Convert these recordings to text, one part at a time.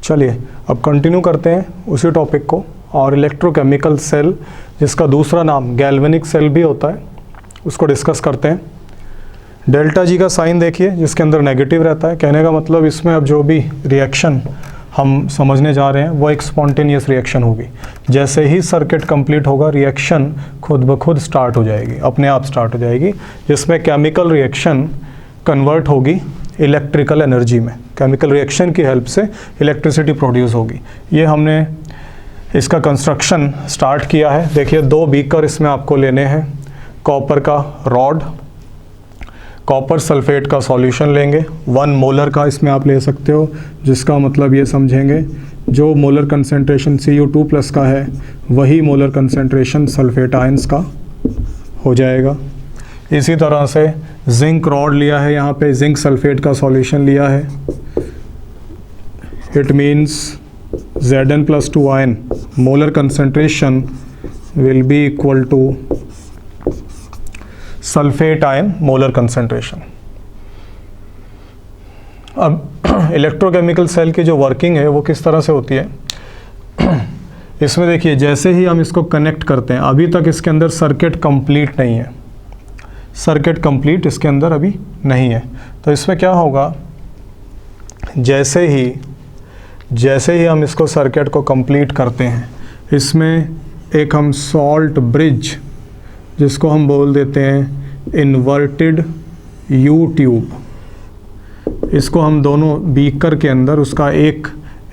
चलिए अब कंटिन्यू करते हैं उसी टॉपिक को, और इलेक्ट्रोकेमिकल सेल जिसका दूसरा नाम गैल्वेनिक सेल भी होता है उसको डिस्कस करते हैं। डेल्टा जी का साइन देखिए जिसके अंदर नेगेटिव रहता है, कहने का मतलब इसमें अब जो भी रिएक्शन हम समझने जा रहे हैं वो एक स्पॉन्टेनियस रिएक्शन होगी। जैसे ही सर्किट कंप्लीट होगा रिएक्शन खुद ब खुद स्टार्ट हो जाएगी, अपने आप स्टार्ट हो जाएगी, जिसमें केमिकल रिएक्शन कन्वर्ट होगी इलेक्ट्रिकल एनर्जी में। केमिकल रिएक्शन की हेल्प से इलेक्ट्रिसिटी प्रोड्यूस होगी। ये हमने इसका कंस्ट्रक्शन स्टार्ट किया है। देखिए 2 बीकर इसमें आपको लेने हैं, कॉपर का रॉड, कॉपर सल्फेट का सॉल्यूशन लेंगे, 1 मोलर का इसमें आप ले सकते हो, जिसका मतलब ये समझेंगे जो मोलर कंसेंट्रेशन Cu2+ का है वही मोलर कंसेंट्रेशन सल्फेट आयंस का हो जाएगा। इसी तरह से जिंक रॉड लिया है, यहाँ पे जिंक सल्फेट का सॉल्यूशन लिया है। It means Zn+2 ion molar concentration will be equal to sulphate ion molar concentration. अब इलेक्ट्रोकेमिकल सेल की जो वर्किंग है वो किस तरह से होती है, इसमें देखिए जैसे ही हम इसको कनेक्ट करते हैं, अभी तक इसके अंदर सर्किट कंप्लीट नहीं है, सर्किट कंप्लीट इसके अंदर अभी नहीं है। तो इसमें क्या होगा, जैसे ही हम इसको सर्किट को कंप्लीट करते हैं, इसमें एक हम सॉल्ट ब्रिज जिसको हम बोल देते हैं इन्वर्टेड यू ट्यूब, इसको हम दोनों बीकर के अंदर, उसका एक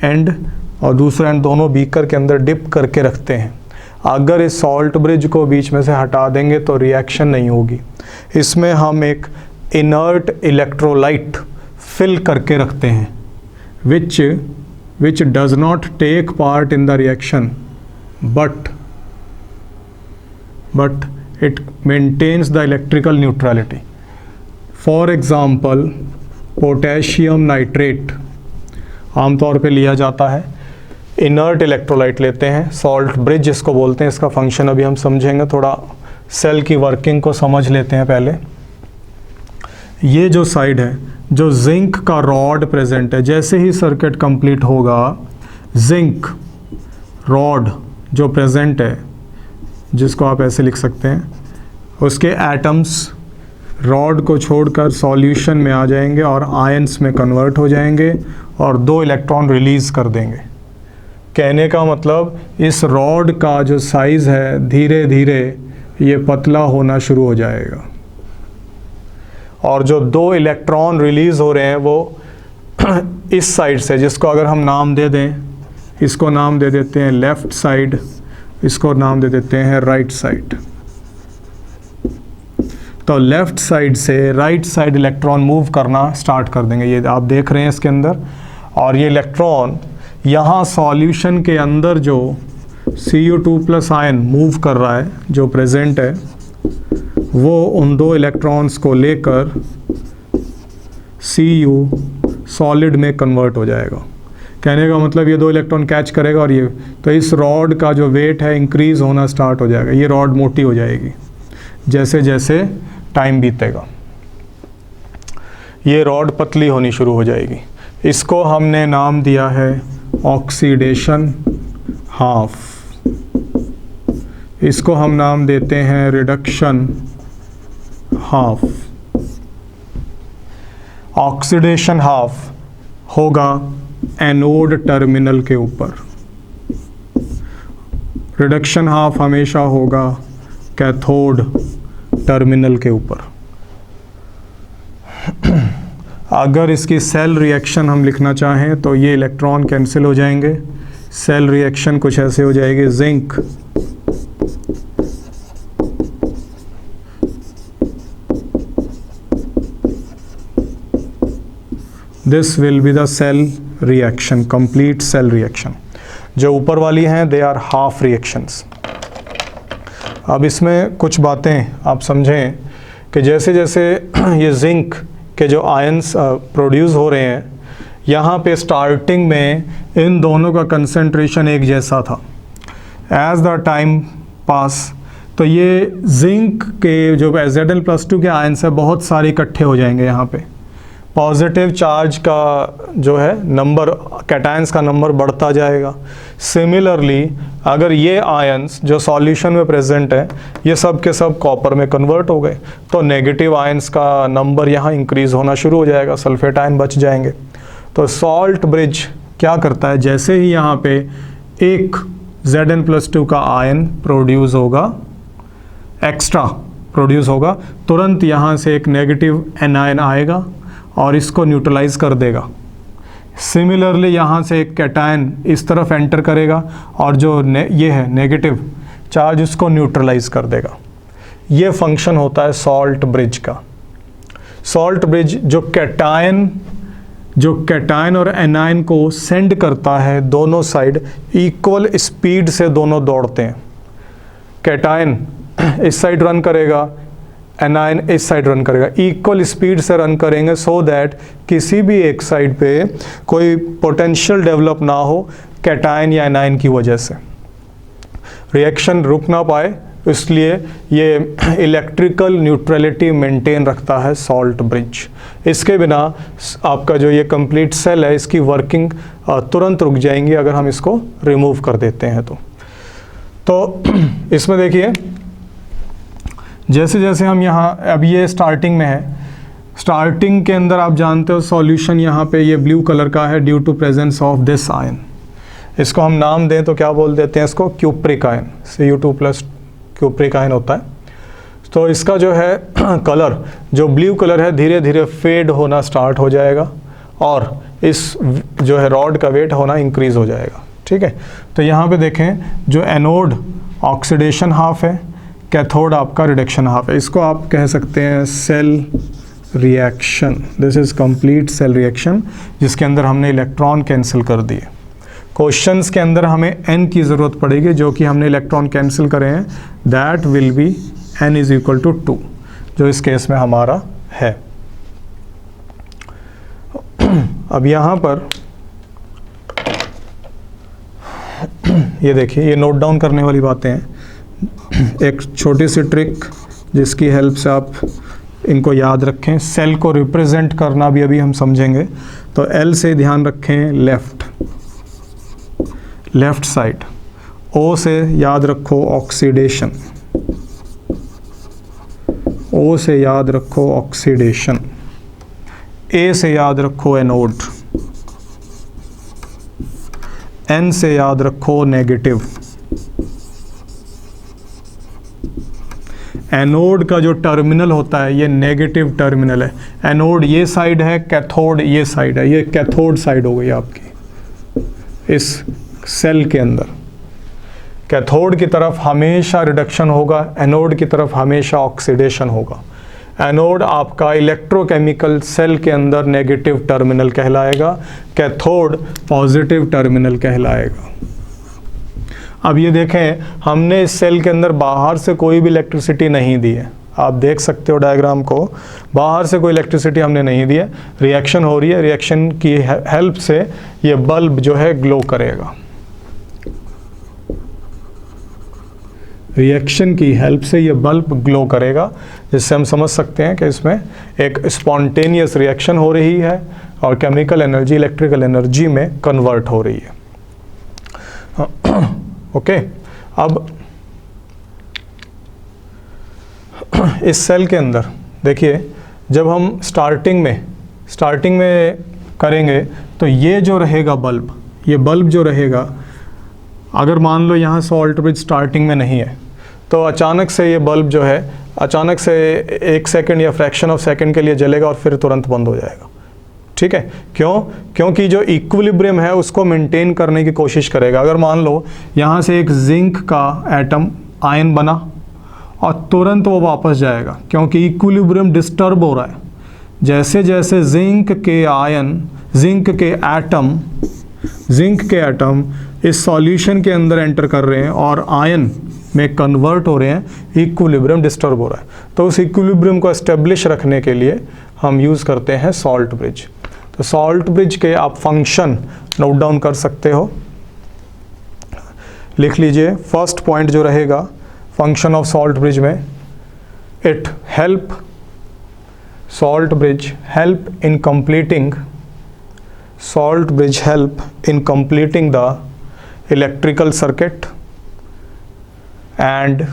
एंड और दूसरा एंड दोनों बीकर के अंदर डिप करके रखते हैं। अगर इस सॉल्ट ब्रिज को बीच में से हटा देंगे तो रिएक्शन नहीं होगी। इसमें हम एक इनर्ट इलेक्ट्रोलाइट फिल करके रखते हैं which does not take part in the reaction but it maintains the electrical neutrality. For example, potassium nitrate आमतौर पे लिया जाता है। इनर्ट इलेक्ट्रोलाइट लेते हैं, सॉल्ट ब्रिज जिसको बोलते हैं, इसका फंक्शन अभी हम समझेंगे। थोड़ा सेल की वर्किंग को समझ लेते हैं पहले। ये जो साइड है, जो जिंक का रॉड प्रेजेंट है, जैसे ही सर्किट कंप्लीट होगा जिंक रॉड जो प्रेजेंट है, जिसको आप ऐसे लिख सकते हैं, उसके एटम्स रॉड को छोड़कर सॉल्यूशन में आ जाएंगे और आयंस में कन्वर्ट हो जाएंगे और 2 इलेक्ट्रॉन रिलीज कर देंगे। कहने का मतलब इस रॉड का जो साइज़ है धीरे धीरे ये पतला होना शुरू हो जाएगा और जो 2 इलेक्ट्रॉन रिलीज़ हो रहे हैं वो इस साइड से, जिसको अगर हम नाम दे दें, इसको नाम दे देते हैं लेफ़्ट साइड, इसको नाम दे देते हैं राइट साइड। तो लेफ़्ट साइड से राइट साइड इलेक्ट्रॉन मूव करना स्टार्ट कर देंगे। ये आप देख रहे हैं इसके अंदर, और ये इलेक्ट्रॉन यहाँ सॉल्यूशन के अंदर जो Cu2+ आयन मूव कर रहा है, जो प्रेजेंट है, वो उन 2 इलेक्ट्रॉन्स को लेकर Cu सॉलिड में कन्वर्ट हो जाएगा। कहने का मतलब ये 2 इलेक्ट्रॉन कैच करेगा और ये, तो इस रॉड का जो वेट है इंक्रीज होना स्टार्ट हो जाएगा। ये रॉड मोटी हो जाएगी जैसे जैसे टाइम बीतेगा, ये रॉड पतली होनी शुरू हो जाएगी। इसको हमने नाम दिया है ऑक्सीडेशन हाफ, इसको हम नाम देते हैं रिडक्शन हाफ। ऑक्सीडेशन हाफ होगा एनोड टर्मिनल के ऊपर, रिडक्शन हाफ हमेशा होगा कैथोड टर्मिनल के ऊपर। अगर इसकी सेल रिएक्शन हम लिखना चाहें तो ये इलेक्ट्रॉन कैंसिल हो जाएंगे। सेल रिएक्शन कुछ ऐसे हो जाएगी, zinc this will be the cell reaction, complete cell reaction. जो ऊपर वाली हैं दे आर हाफ रिएक्शंस। अब इसमें कुछ बातें आप समझें कि जैसे जैसे ये जिंक के जो आयंस प्रोड्यूस हो रहे हैं, यहाँ पे स्टार्टिंग में इन दोनों का कंसंट्रेशन एक जैसा था। एज द टाइम पास तो ये जिंक के जो Zn+2 के आयंस है बहुत सारे इकट्ठे हो जाएंगे यहाँ पे, पॉजिटिव चार्ज का जो है नंबर, कैटायंस का नंबर बढ़ता जाएगा। सिमिलरली अगर ये आयंस जो सॉल्यूशन में प्रेजेंट है ये सब के सब कॉपर में कन्वर्ट हो गए तो नेगेटिव आयंस का नंबर यहाँ इंक्रीज होना शुरू हो जाएगा, सल्फेट आयन बच जाएंगे। तो सॉल्ट ब्रिज क्या करता है, जैसे ही यहाँ पे एक Zn+2 का आयन प्रोड्यूस होगा, एक्स्ट्रा प्रोड्यूस होगा, तुरंत यहाँ से एक नेगेटिव एनायन आएगा और इसको न्यूट्रलाइज कर देगा। सिमिलरली यहाँ से एक कैटायन इस तरफ एंटर करेगा और जो ये है नेगेटिव चार्ज उसको न्यूट्रलाइज कर देगा। ये फंक्शन होता है सॉल्ट ब्रिज का। सॉल्ट ब्रिज जो कैटायन और एनायन को सेंड करता है, दोनों साइड इक्वल स्पीड से दोनों दौड़ते हैं। कैटायन इस साइड रन करेगा, एनायन इस साइड रन करेगा, इक्वल स्पीड से रन करेंगे सो दैट किसी भी एक साइड पे कोई पोटेंशियल डेवलप ना हो कैटायन या एनायन की वजह से, रिएक्शन रुक ना पाए, इसलिए ये इलेक्ट्रिकल न्यूट्रलिटी मेंटेन रखता है सॉल्ट ब्रिज। इसके बिना आपका जो ये कंप्लीट सेल है इसकी वर्किंग तुरंत रुक जाएंगी अगर हम इसको रिमूव कर देते हैं तो इसमें देखिए जैसे जैसे हम यहाँ, अब ये स्टार्टिंग में है, स्टार्टिंग के अंदर आप जानते हो सॉल्यूशन यहाँ पे ये ब्लू कलर का है due to presence of this ion. इसको हम नाम दें तो क्या बोल देते हैं इसको, cupric ion, Cu2+ cupric ion होता है। तो इसका जो है कलर, जो ब्लू कलर है, धीरे धीरे फेड होना स्टार्ट हो जाएगा और इस जो है रॉड का वेट होना इंक्रीज हो जाएगा। ठीक है, तो यहाँ पे देखें जो एनोड ऑक्सीडेशन हाफ है, कैथोड आपका रिडक्शन हाफ है। इसको आप कह सकते हैं cell reaction. This is complete cell reaction जिसके अंदर हमने इलेक्ट्रॉन कैंसिल कर दिए। क्वेश्चंस के अंदर हमें n की ज़रूरत पड़ेगी जो कि हमने इलेक्ट्रॉन कैंसिल करे हैं, दैट विल बी n = 2 जो इस केस में हमारा है। अब यहाँ पर ये देखिए, ये नोट डाउन करने वाली बातें हैं। एक छोटी सी ट्रिक जिसकी हेल्प से आप इनको याद रखें। सेल को रिप्रेजेंट करना भी अभी हम समझेंगे। तो L से ध्यान रखें लेफ्ट साइड, O से याद रखो ऑक्सीडेशन, O से याद रखो ऑक्सीडेशन, A से याद रखो एनोड, N से याद रखो नेगेटिव। एनोड का जो टर्मिनल होता है ये नेगेटिव टर्मिनल है। एनोड ये साइड है, कैथोड ये साइड है, ये कैथोड साइड हो गई आपकी इस सेल के अंदर। कैथोड की तरफ हमेशा रिडक्शन होगा, एनोड की तरफ हमेशा ऑक्सीडेशन होगा। एनोड आपका इलेक्ट्रोकेमिकल सेल के अंदर नेगेटिव टर्मिनल कहलाएगा, कैथोड पॉजिटिव टर्मिनल कहलाएगा। अब ये देखें, हमने इस सेल के अंदर बाहर से कोई भी इलेक्ट्रिसिटी नहीं दी है। आप देख सकते हो डायग्राम को, बाहर से कोई इलेक्ट्रिसिटी हमने नहीं दी है। रिएक्शन हो रही है, रिएक्शन की हेल्प से ये बल्ब जो है ग्लो करेगा। रिएक्शन की हेल्प से ये बल्ब ग्लो करेगा, जिससे हम समझ सकते हैं कि इसमें एक स्पॉन्टेनियस रिएक्शन हो रही है और केमिकल एनर्जी इलेक्ट्रिकल एनर्जी में कन्वर्ट हो रही है। ओके, अब इस सेल के अंदर देखिए, जब हम स्टार्टिंग में करेंगे तो ये जो रहेगा बल्ब, ये बल्ब जो रहेगा, अगर मान लो यहाँ सॉल्ट ब्रिज स्टार्टिंग में नहीं है तो अचानक से ये बल्ब जो है अचानक से 1 सेकंड या फ्रैक्शन ऑफ सेकंड के लिए जलेगा और फिर तुरंत बंद हो जाएगा। ठीक है, क्योंकि जो इक्विलिब्रियम है उसको मेंटेन करने की कोशिश करेगा। अगर मान लो यहाँ से एक जिंक का एटम आयन बना और तुरंत वो वापस जाएगा क्योंकि इक्विलिब्रियम डिस्टर्ब हो रहा है। जैसे जैसे जिंक के एटम इस सॉल्यूशन के अंदर एंटर कर रहे हैं और आयन में कन्वर्ट हो रहे हैं, इक्विलिब्रियम डिस्टर्ब हो रहा है। तो उस इक्विलिब्रियम को एस्टेब्लिश रखने के लिए हम यूज़ करते हैं सॉल्ट ब्रिज। तो सॉल्ट ब्रिज के आप फंक्शन नोट डाउन कर सकते हो, लिख लीजिए। फर्स्ट पॉइंट जो रहेगा फंक्शन ऑफ सॉल्ट ब्रिज में, it help salt bridge help in completing the electrical circuit and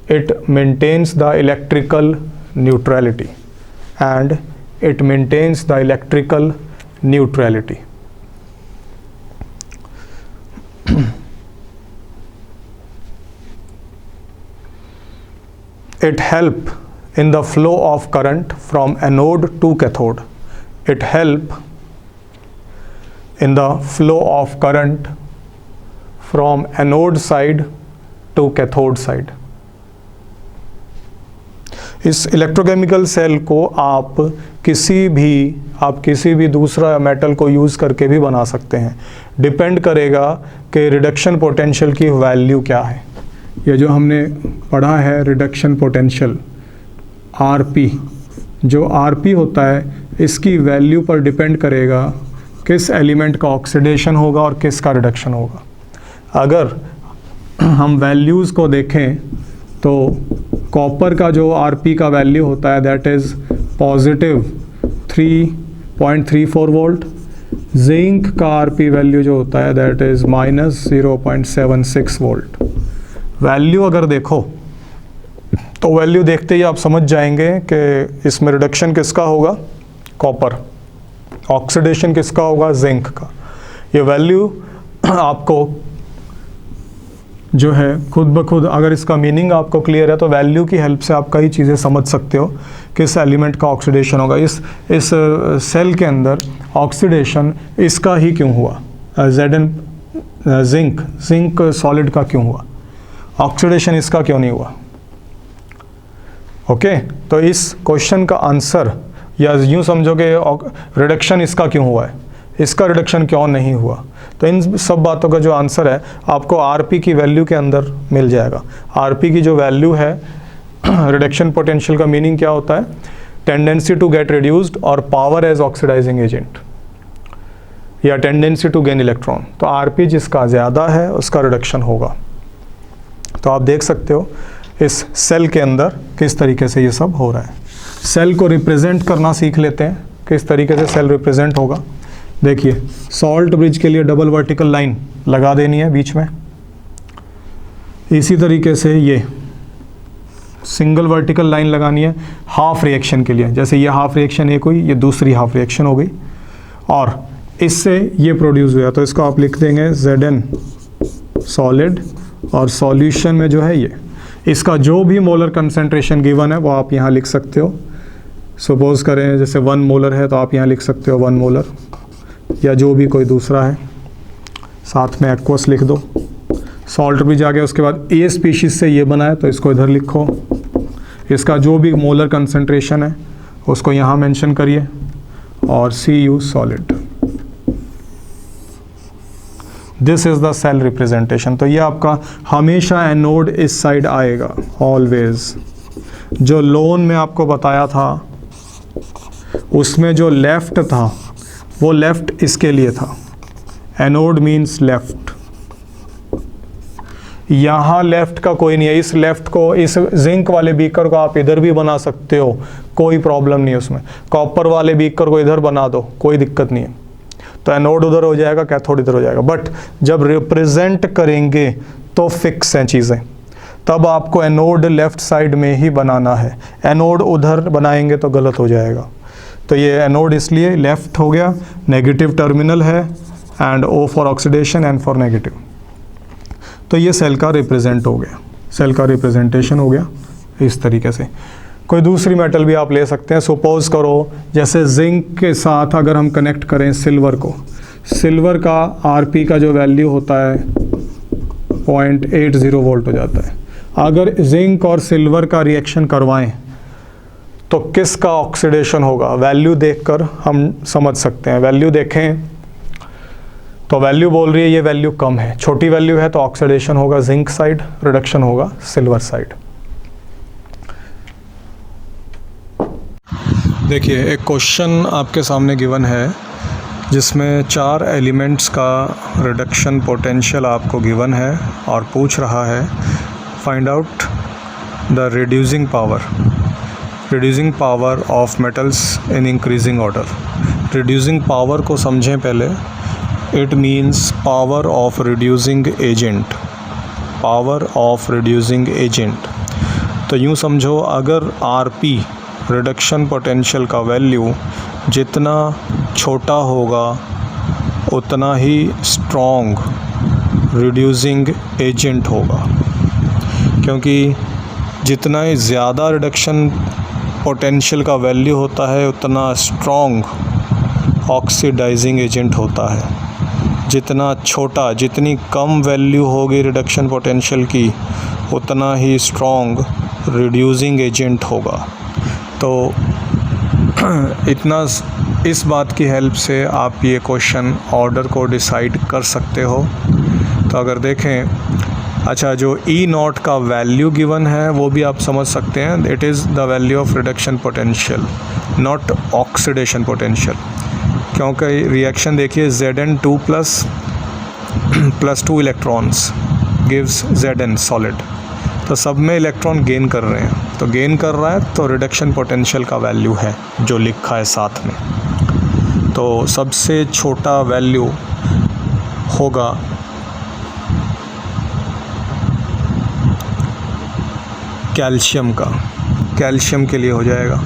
it maintains the electrical neutrality It help in the flow of current from anode to cathode. It help in the flow of current from anode side to cathode side. इस electrochemical cell को आप किसी भी दूसरा metal को use करके भी बना सकते हैं। डिपेंड करेगा कि रिडक्शन पोटेंशियल की वैल्यू क्या है। ये जो हमने पढ़ा है रिडक्शन पोटेंशियल आरपी, जो आरपी होता है इसकी वैल्यू पर डिपेंड करेगा किस एलिमेंट का ऑक्सीडेशन होगा और किसका रिडक्शन होगा। अगर हम वैल्यूज़ को देखें तो कॉपर का जो आरपी का वैल्यू होता है that is positive 3.34 volt. Zinc का आरपी वैल्यू जो होता है दैट इज़ -0.76 वोल्ट। वैल्यू अगर देखो तो वैल्यू देखते ही आप समझ जाएंगे कि इसमें रिडक्शन किसका होगा, कॉपर, ऑक्सीडेशन किसका होगा, जिंक का। ये वैल्यू आपको जो है खुद ब खुद, अगर इसका मीनिंग आपको क्लियर है तो वैल्यू की हेल्प से आप कई चीज़ें समझ सकते हो किस एलिमेंट का ऑक्सीडेशन होगा। इस सेल के अंदर ऑक्सीडेशन इसका ही क्यों हुआ, जिंक सॉलिड का क्यों हुआ, ऑक्सीडेशन इसका क्यों नहीं हुआ। ओके, तो इस क्वेश्चन का आंसर, या यूँ समझो कि रिडक्शन इसका क्यों हुआ है, इसका रिडक्शन क्यों नहीं हुआ, तो इन सब बातों का जो आंसर है आपको आरपी की वैल्यू के अंदर मिल जाएगा। आरपी की जो वैल्यू है, रिडक्शन पोटेंशियल का मीनिंग क्या होता है, टेंडेंसी टू गेट रिड्यूस्ड और पावर एज ऑक्सीडाइजिंग एजेंट, या टेंडेंसी टू गेन इलेक्ट्रॉन। तो आरपी जिसका ज़्यादा है उसका रिडक्शन होगा। तो आप देख सकते हो इस सेल के अंदर किस तरीके से ये सब हो रहा है। सेल को रिप्रेजेंट करना सीख लेते हैं, किस तरीके से सेल रिप्रेजेंट होगा। देखिए, सॉल्ट ब्रिज के लिए डबल वर्टिकल लाइन लगा देनी है बीच में। इसी तरीके से ये सिंगल वर्टिकल लाइन लगानी है हाफ रिएक्शन के लिए। जैसे ये हाफ रिएक्शन एक हुई, ये दूसरी हाफ रिएक्शन हो गई और इससे ये प्रोड्यूस हुआ, तो इसको आप लिख देंगे Zn सॉलिड, और सॉल्यूशन में जो है ये, इसका जो भी मोलर कंसंट्रेशन गिवन है वो आप यहाँ लिख सकते हो। सपोज करें जैसे 1 मोलर है तो आप यहाँ लिख सकते हो 1 मोलर, या जो भी कोई दूसरा है, साथ में एक्वस लिख दो। सॉल्ट ब्रिज आ गया, उसके बाद ए स्पीशीज़ से ये बना है तो इसको इधर लिखो। इसका जो भी मोलर कंसंट्रेशन है उसको यहाँ मेंशन करिए, और Cu solid. This is the cell representation. तो ये आपका हमेशा एनोड इस साइड आएगा ऑलवेज। जो लोन में आपको बताया था उसमें जो लेफ़्ट था वो लेफ़्ट इसके लिए था, एनोड मीन्स लेफ़्ट। यहाँ लेफ़्ट का कोई नहीं है। इस लेफ़्ट को, इस जिंक वाले बीकर को आप इधर भी बना सकते हो, कोई प्रॉब्लम नहीं है उसमें। कॉपर वाले बीकर को इधर बना दो, कोई दिक्कत नहीं है। तो एनोड उधर हो जाएगा, कैथोड इधर हो जाएगा। बट जब रिप्रेजेंट करेंगे तो फिक्स हैं चीज़ें, तब आपको एनोड लेफ़्ट साइड में ही बनाना है। एनोड उधर बनाएंगे तो गलत हो जाएगा। तो ये एनोड इसलिए लेफ़्ट हो गया, नेगेटिव टर्मिनल है, and O for oxidation, N for negative. तो ये सेल का रिप्रेजेंट हो गया, सेल का रिप्रेजेंटेशन हो गया इस तरीके से। कोई दूसरी मेटल भी आप ले सकते हैं। सपोज करो जैसे जिंक के साथ अगर हम कनेक्ट करें सिल्वर को, सिल्वर का आरपी का जो वैल्यू होता है 0.80 वोल्ट हो जाता है। अगर जिंक और सिल्वर का रिएक्शन करवाएं तो किसका ऑक्सीडेशन होगा, वैल्यू देखकर हम समझ सकते हैं। वैल्यू देखें तो वैल्यू बोल रही है ये वैल्यू कम है, छोटी वैल्यू है तो ऑक्सीडेशन होगा जिंक साइड, रिडक्शन होगा सिल्वर साइड। देखिए, एक क्वेश्चन आपके सामने गिवन है जिसमें 4 एलिमेंट्स का रिडक्शन पोटेंशियल आपको गिवन है और पूछ रहा है find out the reducing power of metals in increasing order. Reducing power को समझें पहले। It means power of reducing agent, power of reducing agent. तो यूँ समझो, अगर आरपी रिडक्शन पोटेंशियल का वैल्यू जितना छोटा होगा उतना ही स्ट्रॉन्ग रिड्यूसिंग एजेंट होगा, क्योंकि जितना ही ज़्यादा रिडक्शन पोटेंशियल का वैल्यू होता है उतना स्ट्रॉन्ग ऑक्सीडाइजिंग एजेंट होता है। जितना छोटा, जितनी कम वैल्यू होगी रिडक्शन पोटेंशियल की उतना ही स्ट्रॉन्ग रिड्यूसिंग एजेंट होगा। तो इतना, इस बात की हेल्प से आप ये क्वेश्चन ऑर्डर को डिसाइड कर सकते हो। तो अगर देखें, अच्छा, जो ई नॉट का वैल्यू गिवन है वो भी आप समझ सकते हैं। It is the value of reduction potential, not oxidation potential, क्योंकि रिएक्शन देखिए Zn2 + 2 electrons gives Zn solid. तो सब में इलेक्ट्रॉन गेन कर रहे हैं, तो गेन कर रहा है तो रिडक्शन पोटेंशियल का वैल्यू है जो लिखा है साथ में। तो सबसे छोटा वैल्यू होगा कैल्शियम का, कैल्शियम के लिए हो जाएगा।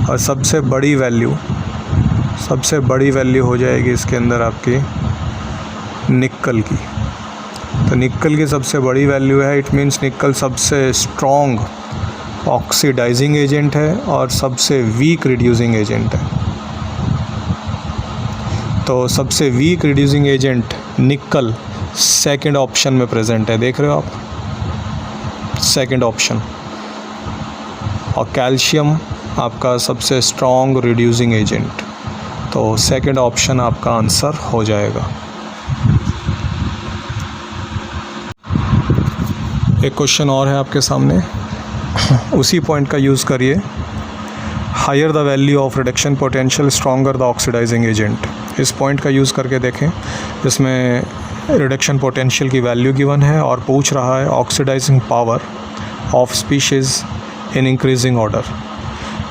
और सबसे बड़ी वैल्यू हो जाएगी इसके अंदर आपकी निकल की। तो निकल की सबसे बड़ी वैल्यू है। इट मीन्स निकल सबसे स्ट्रॉन्ग ऑक्सीडाइजिंग एजेंट है और सबसे वीक रिड्यूसिंग एजेंट है। तो सबसे weak reducing agent nickel second option में प्रेजेंट है, देख रहे हो आप, सेकंड ऑप्शन। और कैल्शियम आपका सबसे स्ट्रॉन्ग रिड्यूसिंग एजेंट। तो सेकंड ऑप्शन आपका आंसर हो जाएगा। एक क्वेश्चन और है आपके सामने, उसी पॉइंट का यूज़ करिए। Higher the value of reduction potential stronger the oxidising agent. इस पॉइंट का यूज़ करके देखें, इसमें रिडक्शन पोटेंशियल की वैल्यू गिवन है और पूछ रहा है oxidising power of species in increasing order.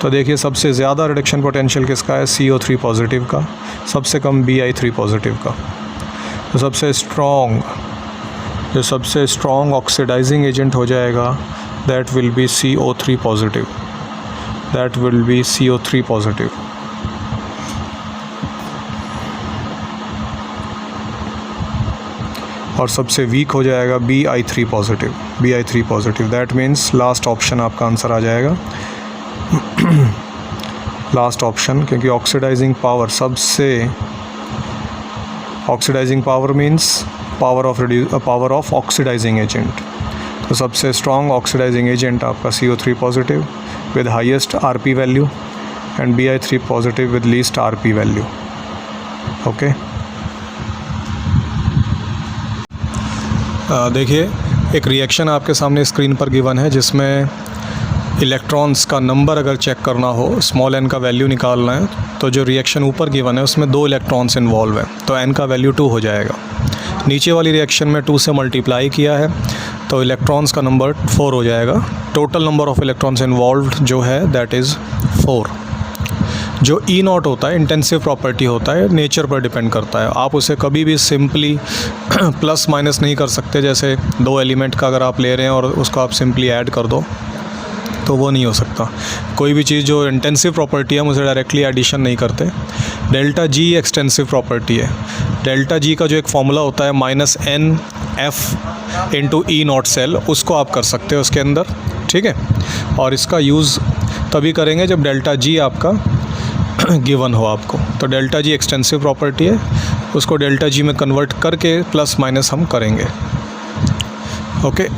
तो देखिए, सबसे ज़्यादा रिडक्शन पोटेंशियल किसका है? CO3 पॉजिटिव का, सबसे कम Bi3 पॉजिटिव का। तो सबसे स्ट्रॉन्ग ऑक्सीडाइजिंग एजेंट हो जाएगा, that will be CO3 positive, that will be CO3 positive. और सबसे वीक हो जाएगा Bi3 positive, Bi3 positive. That means last option आपका आंसर आ जाएगा, लास्ट ऑप्शन, क्योंकि oxidising power means power of oxidising agent. तो सबसे स्ट्रॉन्ग ऑक्सीडाइजिंग एजेंट आपका CO3 positive with highest RP value and Bi3 positive with least RP value. Okay, देखिए, एक reaction आपके सामने स्क्रीन पर गिवन है जिसमें इलेक्ट्रॉन्स का नंबर अगर चेक करना हो, स्मॉल n का वैल्यू निकालना है, तो जो रिएक्शन ऊपर गिवन है उसमें 2 इलेक्ट्रॉन्स इन्वॉल्व हैं, तो n का वैल्यू 2 हो जाएगा। नीचे वाली रिएक्शन में 2 से मल्टीप्लाई किया है तो इलेक्ट्रॉन्स का नंबर 4 हो जाएगा। Total number of electrons involved जो है दैट इज़ 4। जो ई नॉट होता है इंटेंसिव प्रॉपर्टी होता है, नेचर पर डिपेंड करता है। आप उसे कभी भी सिंपली प्लस माइनस नहीं कर सकते। जैसे 2 एलिमेंट का अगर आप ले रहे हैं और उसको आप सिंपली ऐड कर दो तो वो नहीं हो सकता। कोई भी चीज़ जो इंटेंसिव प्रॉपर्टी है हम उसे डायरेक्टली एडिशन नहीं करते। डेल्टा जी एक्सटेंसिव प्रॉपर्टी है। डेल्टा जी का जो एक फॉर्मूला होता है -NF into E naught cell, उसको आप कर सकते हो उसके अंदर, ठीक है। और इसका यूज़ तभी करेंगे जब डेल्टा जी आपका गिवन हो आपको। तो डेल्टा जी एक्सटेंसिव प्रॉपर्टी है, उसको डेल्टा जी में कन्वर्ट करके प्लस माइनस हम करेंगे। ओके।